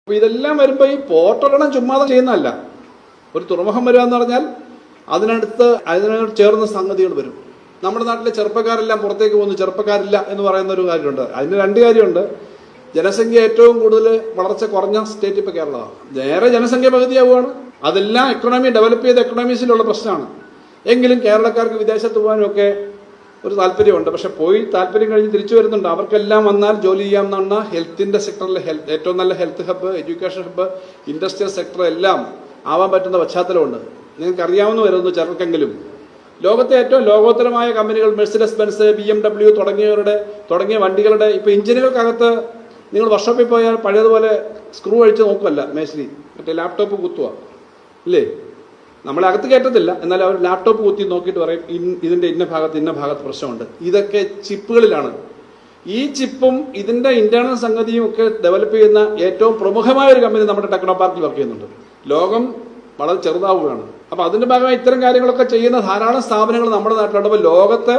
അപ്പോൾ ഇതെല്ലാം വരുമ്പോൾ ഈ പോർട്ടൊരെണ്ണം ചുമ്മാതെ ചെയ്യുന്നതല്ല. ഒരു തുറമുഖം വരിക എന്ന് പറഞ്ഞാൽ അതിനോട് ചേർന്ന സംഗതികൾ വരും. നമ്മുടെ നാട്ടിലെ ചെറുപ്പക്കാരെല്ലാം പുറത്തേക്ക് പോകുന്നു, ചെറുപ്പക്കാരില്ല എന്ന് പറയുന്ന ഒരു കാര്യമുണ്ട്. അതിന് രണ്ട് കാര്യമുണ്ട്. ജനസംഖ്യ ഏറ്റവും കൂടുതൽ വളർച്ച കുറഞ്ഞ സ്റ്റേറ്റ് ഇപ്പോൾ കേരളമാണ്. നേരെ ജനസംഖ്യ പകുതിയാവുകയാണ്. അതെല്ലാം എക്കണോമി ഡെവലപ്പ് ചെയ്ത എക്കണോമീസിലുള്ള പ്രശ്നമാണ്. എങ്കിലും കേരളക്കാർക്ക് വിദേശത്ത് പോകാനും ഒക്കെ ഒരു താല്പര്യമുണ്ട്. പക്ഷെ പോയി താല്പര്യം കഴിഞ്ഞ് തിരിച്ചു വരുന്നുണ്ട്. അവർക്കെല്ലാം വന്നാൽ ജോലി ചെയ്യാമെന്നാണ് ഹെൽത്തിന്റെ സെക്ടറിൽ ഏറ്റവും നല്ല health hub, education hub, industrial sector എല്ലാം ആവാൻ പറ്റുന്ന പശ്ചാത്തലമുണ്ട്. നിങ്ങൾക്ക് അറിയാവുന്ന വരുന്നു ചിലർക്കെങ്കിലും. ലോകത്തെ ഏറ്റവും ലോകോത്തരമായ കമ്പനികൾ മെഴ്സിഡസ് ബെൻസ്, BMW തുടങ്ങിയ വണ്ടികളുടെ ഇപ്പോൾ എഞ്ചിനുകൾക്കകത്ത് നിങ്ങൾ വർക്ക്ഷോപ്പിൽ പോയാൽ പഴയതുപോലെ സ്ക്രൂ അഴിച്ച് നോക്കുമല്ല മേശരി, മറ്റേ ലാപ്ടോപ്പ് കുത്തുക ഇല്ലേ. നമ്മളെ അകത്ത് കയറ്റത്തില്ല, എന്നാൽ അവർ ലാപ്ടോപ്പ് കുത്തി നോക്കിയിട്ട് പറയും ഇതിന്റെ ഇന്ന ഭാഗത്ത് പ്രശ്നമുണ്ട്. ഇതൊക്കെ ചിപ്പുകളിലാണ്. ഈ ചിപ്പും ഇതിന്റെ ഇന്റേണൽ സംഗതിയും ഒക്കെ ഡെവലപ്പ് ചെയ്യുന്ന ഏറ്റവും പ്രമുഖമായ ഒരു കമ്പനി നമ്മുടെ ടെക്നോ പാർക്കിൽ വർക്ക് ചെയ്യുന്നുണ്ട്. ലോകം വളരെ ചെറുതാവുകയാണ്. അപ്പൊ അതിന്റെ ഭാഗമായി ഇത്തരം കാര്യങ്ങളൊക്കെ ചെയ്യുന്ന ധാരാളം സ്ഥാപനങ്ങൾ നമ്മുടെ നാട്ടിലുണ്ട്. അപ്പോൾ ലോകത്ത്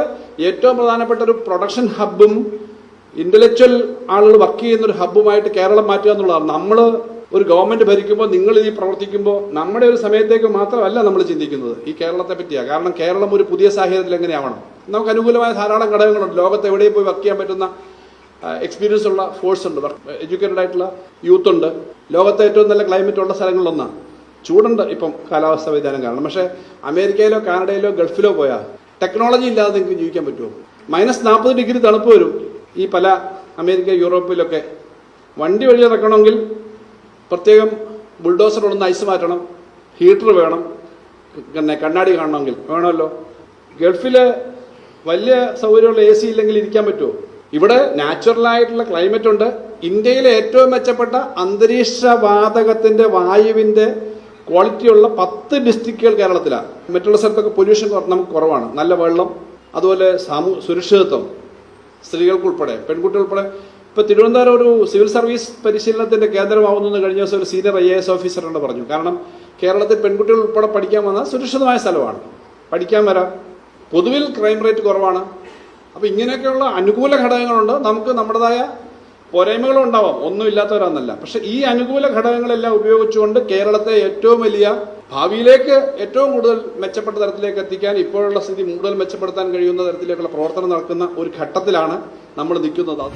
ഏറ്റവും പ്രധാനപ്പെട്ട ഒരു പ്രൊഡക്ഷൻ ഹബ്ബും ഇന്റലക്ച്വൽ ആളുകൾ വർക്ക് ചെയ്യുന്ന ഒരു ഹബ്ബുമായിട്ട് കേരളം മാറ്റുക എന്നുള്ളതാണ്. നമ്മൾ ഒരു ഗവൺമെന്റ് ഭരിക്കുമ്പോൾ, നിങ്ങൾ ഈ പ്രവർത്തിക്കുമ്പോൾ നമ്മുടെ ഒരു സമയത്തേക്ക് മാത്രമല്ല നമ്മൾ ചിന്തിക്കുന്നത്, ഈ കേരളത്തെ പറ്റിയാണ്. കാരണം കേരളം ഒരു പുതിയ സാഹചര്യത്തിൽ എങ്ങനെയാവണം. നമുക്ക് അനുകൂലമായ ധാരാളം ഘടകങ്ങളുണ്ട്. ലോകത്ത് എവിടെയും പോയി വർക്ക് ചെയ്യാൻ പറ്റുന്ന എക്സ്പീരിയൻസ് ഉള്ള ഫോഴ്സ് ഉണ്ട്, എഡ്യൂക്കേറ്റഡ് ആയിട്ടുള്ള യൂത്ത് ഉണ്ട്. ലോകത്തെ ഏറ്റവും നല്ല ക്ലൈമറ്റ് ഉള്ള സ്ഥലങ്ങളിലൊന്നാണ്. ചൂടുണ്ട് ഇപ്പം കാലാവസ്ഥ വ്യതിയാനം കാരണം. പക്ഷേ അമേരിക്കയിലോ കാനഡയിലോ ഗൾഫിലോ പോയാൽ ടെക്നോളജി ഇല്ലാതെ നിങ്ങൾക്ക് ജീവിക്കാൻ പറ്റുമോ? -40 ഡിഗ്രി തണുപ്പ് വരും ഈ പല അമേരിക്ക, യൂറോപ്പിലൊക്കെ. വണ്ടി വഴി ഇറക്കണമെങ്കിൽ പ്രത്യേകം ബുൾഡോസർ കൊണ്ടൊന്ന് ഐസ് മാറ്റണം, ഹീറ്റർ വേണം, പിന്നെ കണ്ണാടി കാണണമെങ്കിൽ വേണമല്ലോ. ഗൾഫിൽ വലിയ സൗകര്യമുള്ള AC ഇല്ലെങ്കിൽ ഇരിക്കാൻ പറ്റുമോ? ഇവിടെ നാച്ചുറലായിട്ടുള്ള ക്ലൈമറ്റ് ഉണ്ട്. ഇന്ത്യയിലെ ഏറ്റവും മെച്ചപ്പെട്ട അന്തരീക്ഷ വാതകത്തിന്റെ വായുവിന്റെ ക്വാളിറ്റിയുള്ള 10 ഡിസ്ട്രിക്റ്റുകൾ കേരളത്തിലാണ്. മറ്റുള്ള സ്ഥലത്തൊക്കെ പൊല്യൂഷൻ നമുക്ക് കുറവാണ്. നല്ല വെള്ളം, അതുപോലെ സുരക്ഷിതത്വം, സ്ത്രീകൾക്കുൾപ്പെടെ പെൺകുട്ടികൾപ്പെടെ. ഇപ്പൊ തിരുവനന്തപുരം ഒരു സിവിൽ സർവീസ് പരിശീലനത്തിന്റെ കേന്ദ്രമാവുന്നു കഴിഞ്ഞ ദിവസം ഒരു സീനിയർ IAS ഓഫീസറോട് പറഞ്ഞു. കാരണം കേരളത്തിൽ പെൺകുട്ടികൾ ഉൾപ്പെടെ പഠിക്കാൻ വന്നാൽ സുരക്ഷിതമായ സ്ഥലമാണ്, പഠിക്കാൻ വരാം, പൊതുവിൽ ക്രൈം റേറ്റ് കുറവാണ്. അപ്പൊ ഇങ്ങനെയൊക്കെയുള്ള അനുകൂല ഘടകങ്ങളുണ്ട്. നമുക്ക് നമ്മുടേതായ പോരായ്മകളും ഉണ്ടാവാം, ഒന്നും ഇല്ലാത്തവരാന്നല്ല. പക്ഷെ ഈ അനുകൂല ഘടകങ്ങളെല്ലാം ഉപയോഗിച്ചുകൊണ്ട് കേരളത്തെ ഏറ്റവും വലിയ ഭാവിയിലേക്ക് ഏറ്റവും കൂടുതൽ മെച്ചപ്പെട്ട തരത്തിലേക്ക് എത്തിക്കാൻ, ഇപ്പോഴുള്ള സ്ഥിതി കൂടുതൽ മെച്ചപ്പെടുത്താൻ കഴിയുന്ന തരത്തിലേക്കുള്ള പ്രവർത്തനം നടക്കുന്ന ഒരു ഘട്ടത്തിലാണ് നമ്മൾ നിൽക്കുന്നത്.